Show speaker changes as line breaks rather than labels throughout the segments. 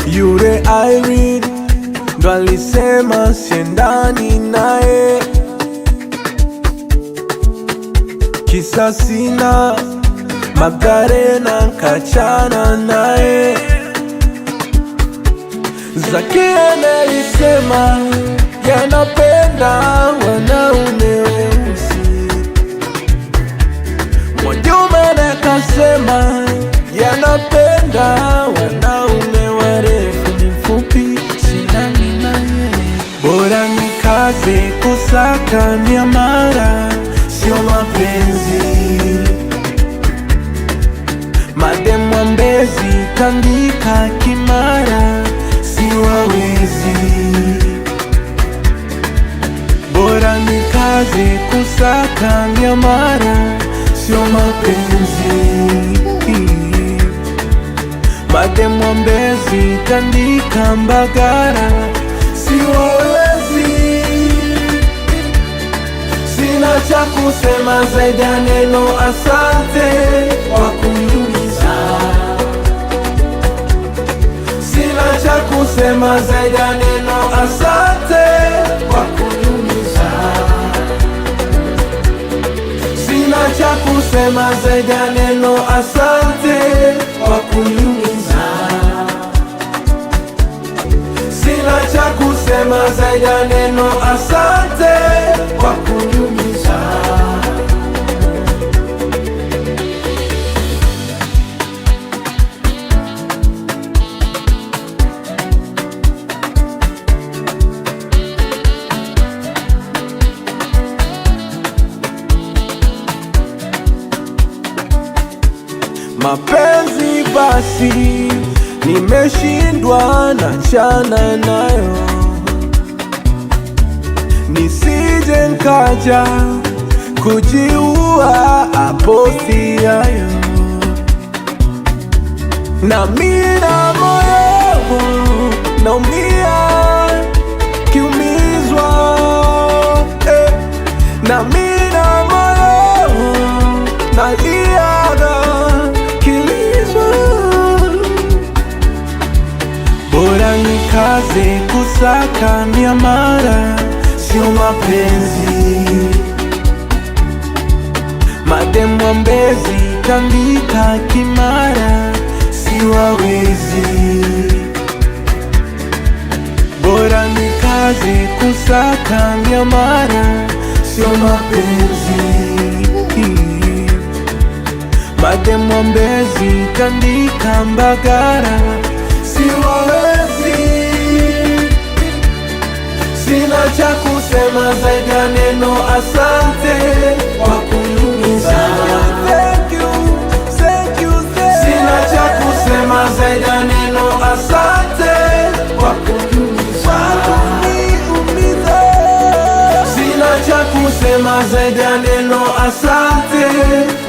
Yule Irene ndo alisema siendani naye, kisa sina magari na nkachana naye. Zakia alisema yanapenda wanaume weusi, Mwajuma akasema yanapenda wanaume warefu. Ni mfupi sindani naye, bora nikaze kusaka miamara, sio mapenzi. Mademu wa Mbezi Tandika Kimara siwawezi, bora nikaze kusaka miamara, sio mapenzi. Mademu wa Mbezi Tandika Mbagara siwawezi. Sina cha kusema zaidi ya neno asante kwa kuniumiza. Sina cha kusema zaidi ya neno asante kwa kuniumiza. Sina cha kusema zaidi ya neno asante kwa kuniumiza. Sina cha kusema zaidi ya neno asante kwa kuniumiza. Mapenzi basi nimeshindwa, nachana nayo, nisije nkaja kujiua aposti yayo. Na mina moyo naumia kiumizwa, na mina moyo naliaga kilizwa. Bora nikaze kusaka miamara, sio mapenzi. Mademu wa Mbezi Tandika Kimara siwawezi, bora nikaze kusaka miamara, sio mapenzi. Mademu wa Mbezi Tandika Mbagara siwawezi. Sina cha kusema zaidi ya neno asante kwa kuniumiza. Sina cha kusema zaidi ya neno asante kwa kuniumiza. Sina cha kusema zaidi ya neno asante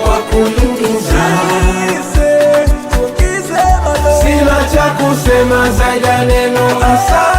kwa kuniumiza. Sina cha kusema zaidi ya neno asante.